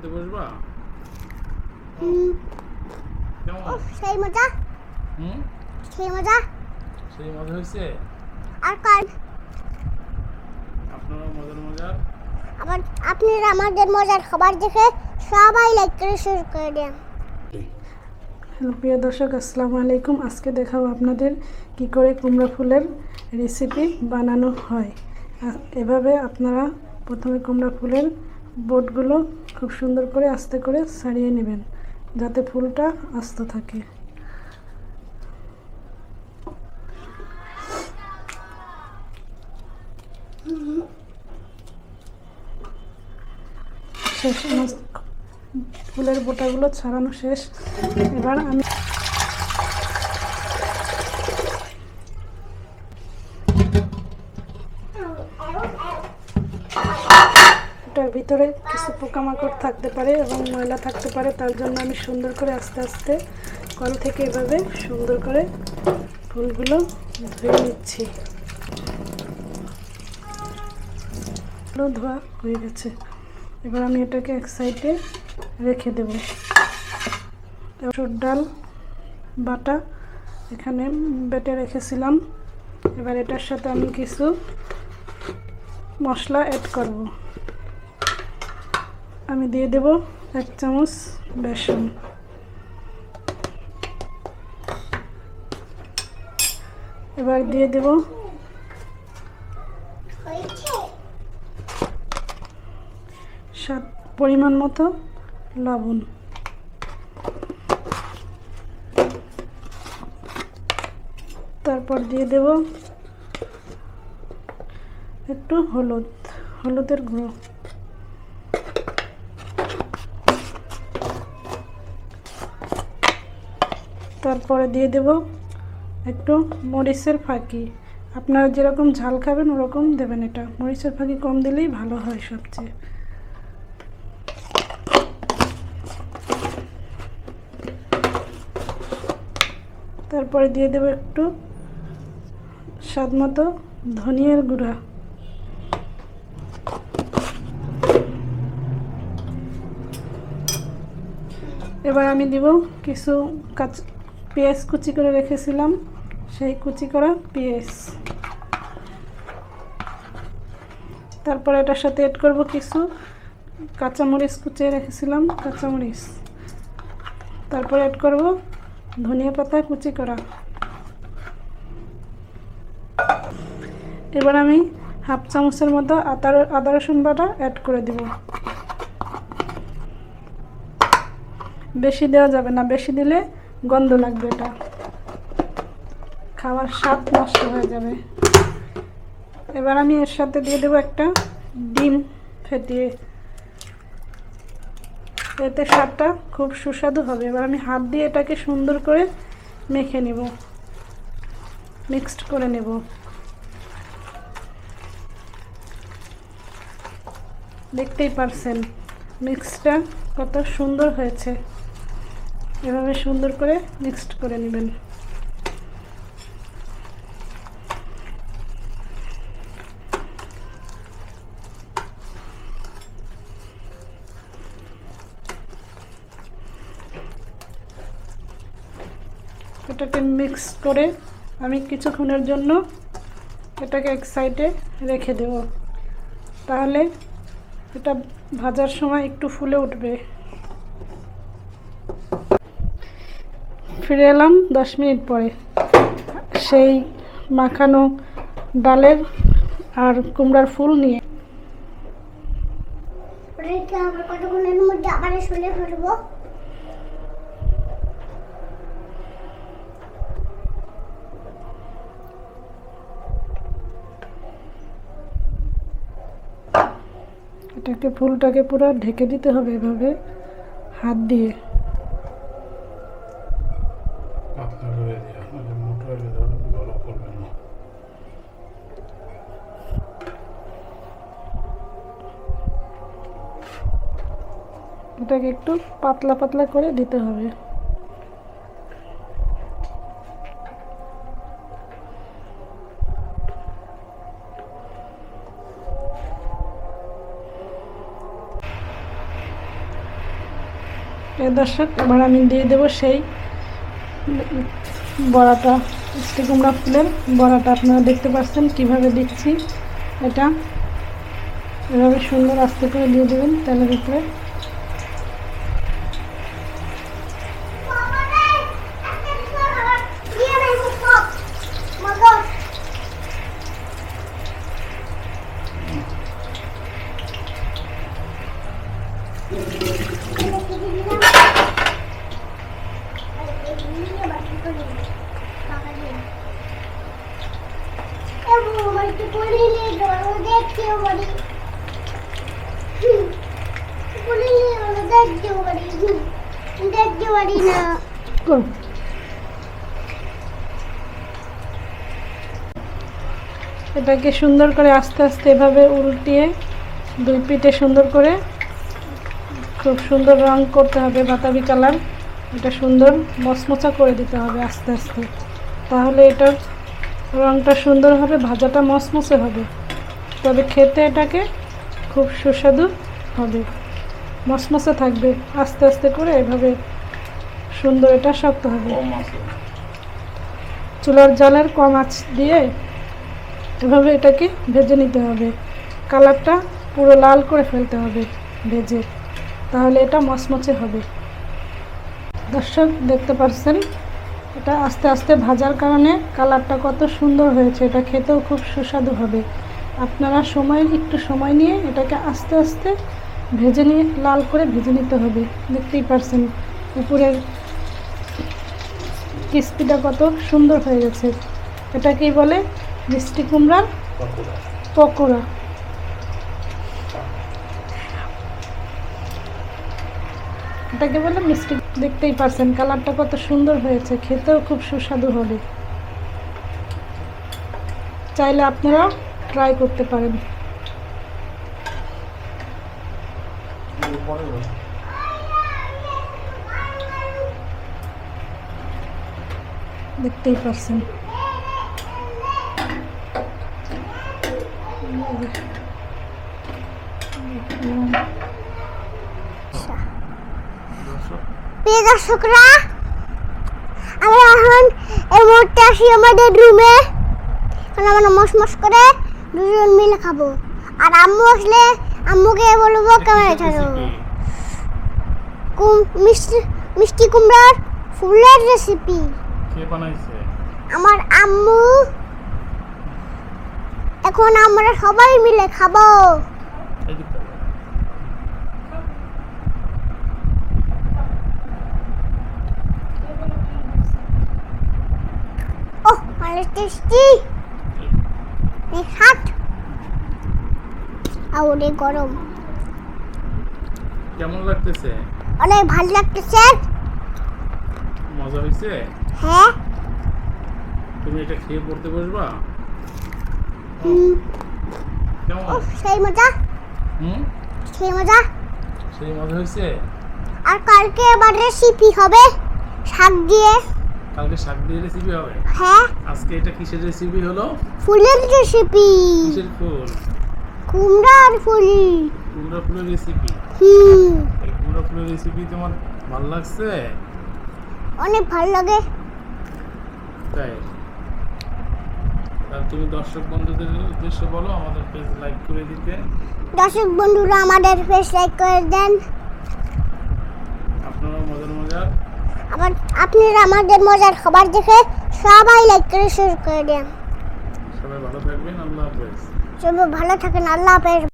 খেতে বসবা? কেমন? সেই মজা। সেই মজা। সেই মজা হয়েছে? আর কার? আপনারা মজার আবার আপনারা আমাদের মজার খাবার দেখে সবাই লাইক করে শেয়ার করে দেন। হ্যালো প্রিয় দর্শক, আসসালামু আলাইকুম। আজকে দেখাবো আপনাদের কি করে কুমড়া ফুলের রেসিপি বানানো হয়। এভাবে আপনারা প্রথমে কুমড়া ফুলের বোটগুলো খুব সুন্দর করে আস্তে করে ছাড়িয়ে নেবেন, যাতে ফুলটা আস্ত থাকে। শেষ, আমার ফুলের বোটাগুলো ছাড়ানো শেষ। এবার আমি এটার ভিতরে কিছু পোকামাকড় থাকতে পারে এবং ময়লা থাকতে পারে, তার জন্য আমি সুন্দর করে আস্তে আস্তে কল থেকে এভাবে সুন্দর করে ফুলগুলো ধুয়ে নিচ্ছি। ধোয়া হয়ে গেছে। এবার আমি এটাকে এক সাইডে রেখে দেব। মসুর ডাল বাটা এখানে বেটে রেখেছিলাম। এবার এটার সাথে আমি কিছু মশলা অ্যাড করব। আমি দিয়ে দেব 1 চামচ বেসন, এবার দিয়ে দেব স্বাদ পরিমাণ মতো লবণ, তারপর দিয়ে দেব একটু হলুদের গুঁড়ো, তারপরে দিয়ে দেব একটু মরিচের ফাঁকি। আপনারা যেরকম ঝাল খাবেন ওরকম দেবেন। এটা মরিচের ফাঁকি কম দিলেই ভালো হয় সবচেয়ে। তারপরে দিয়ে দেব একটু স্বাদ মতো ধনিয়ার গুঁড়া, এবার আমি দিব কিছু পেঁয়াজ কুচি করে রেখেছিলাম, সেই কুচি করা পেঁয়াজ। তারপরে এটার সাথে অ্যাড করব কিছু কাঁচামরিচ কুচিয়ে রেখেছিলাম, কাঁচামরিচ। তারপরে অ্যাড করব ধনিয়া পাতা কুচি করা। এবার আমি 1/2 চামচের মতো আদা রসুন বাটা অ্যাড করে দেব। বেশি দেওয়া যাবে না, বেশি দিলে গন্ধ লাগবে, এটা খাওয়ার স্বাদ নষ্ট হয়ে যাবে। এবার আমি এর সাথে দিয়ে দেবো একটা ডিম ফেটিয়ে, এতে স্বাদটা খুব সুস্বাদু হবে। এবার আমি হাত দিয়ে এটাকে সুন্দর করে মেখে নেব, মিক্সড করে নেব। দেখতেই পারছেন মিক্সটা কত সুন্দর হয়েছে। এভাবে সুন্দর করে মিক্সড করে নেবেন। এটাকে মিক্স করে আমি কিছুক্ষণের জন্য এটাকে এক সাইডে রেখে দেব, তাহলে এটা ভাজার সময় একটু ফুলে উঠবে। ফিরে এলাম 10 মিনিট পরে সেই মাখানো ডালের আর কুমড়ার ফুল নিয়ে। আমরা কতক্ষণের মধ্যে আবার শুলে ফেলবো। এটাকে ফুলটাকে পুরো ঢেকে দিতে হবে এভাবে হাত দিয়ে। এটাকে একটু পাতলা পাতলা করে দিতে হবে। দর্শক এবার আমি দিয়ে দেবো সেই বড়াটা, মিষ্টি কুমড়া ফুলের বড়াটা। আপনারা দেখতে পাচ্ছেন কিভাবে দিচ্ছি। এটা এভাবে সুন্দর আস্তে করে দিয়ে দেবেন তেলের উপরে। করুন। এটাকে সুন্দর করে আস্তে আস্তে এভাবে উল্টিয়ে দুই পিঠে সুন্দর করে খুব সুন্দর রং করতে হবে, বাতাবি কালার। এটা সুন্দর মচমচা করে দিতে হবে আস্তে আস্তে, তাহলে এটার রংটা সুন্দর হবে, ভাজাটা মচমচে হবে, তবে খেতে এটাকে খুব সুস্বাদু হবে, মচমচে থাকবে। আস্তে আস্তে করে এভাবে সুন্দর এটা শক্ত হবে। চুলার জালের কম আঁচ দিয়ে এভাবে এটাকে ভেজে নিতে হবে। কালারটা পুরো লাল করে ফেলতে হবে ভেজে, তাহলে এটা মচমচে হবে। দর্শক দেখতে পাচ্ছেন এটা আস্তে আস্তে ভাজার কারণে কালারটা কত সুন্দর হয়েছে। এটা খেতেও খুব সুস্বাদু হবে। আপনারা একটু সময় নিয়ে এটাকে আস্তে আস্তে ভেজে নিয়ে লাল করে ভেজে নিতে হবে। দেখতেই পাচ্ছেন উপরের ক্রিস্পিটা কত সুন্দর হয়ে গেছে। এটাকেই বলে মিষ্টি কুমড়ার পকোড়া। এটাকে বলে মিষ্টি। দেখতেই পাচ্ছেন কালারটা কত সুন্দর হয়েছে, খেতেও খুব সুস্বাদু হবে। চাইলে আপনারা ট্রাই করতে পারেন। দেখতেই পাচ্ছেন প্রিয় দর্শকরা, আমরা এখন এই মুহূর্তে আসি আমাদের রুমে। আমরা মশমশ করে দুজন মিলে খাবো। আর আম্মু আসলে আম্মুকে বলবো ক্যামেরা ছাড়ো। মিষ্টি কুমড়ার ফুলের রেসিপি কে বানাইছে? আমার আম্মু। এখন আমরা সবাই মিলে খাবো। ওহ, অনেক টেস্টি। হাত আউরে গরম। কেমন লাগতেছে? অনেক ভালো লাগতেছে। মজা হয়েছে? হ্যাঁ। তুমি এটা খেয়ে পড়তে বসবা? কেমন? সেই মজা। সেই মজা। সেই মজা হয়েছে। আর কালকে আবার রেসিপি হবে শাক দিয়ে। কালকে শাক দিয়ে রেসিপি হবে? হ্যাঁ। আজকে এটা কিসের রেসিপি হলো? ফুলের রেসিপি। কিসের ফুল? কুমড়ার ফুল। কুমড়া ফুলের রেসিপি। এই কুমড়া ফুলের রেসিপি তোমার ভালো লাগছে? অনেক ভালো লাগে। তাই? তাহলে তুমি দর্শক বন্ধুদের উদ্দেশ্যে বলো আমাদের পেজ লাইক করে দিতে। দর্শক বন্ধুরা আমাদের পেজ লাইক করে দেন। আপনারা মজার আবার আপনারা আমাদের মজার খাবার দেখে সবাই লাইক করে শেয়ার করে দেন। সবাই ভালো থাকবেন। আল্লাহ হাফেজ। সবাই ভালো থাকেন। আল্লাহ হাফেজ।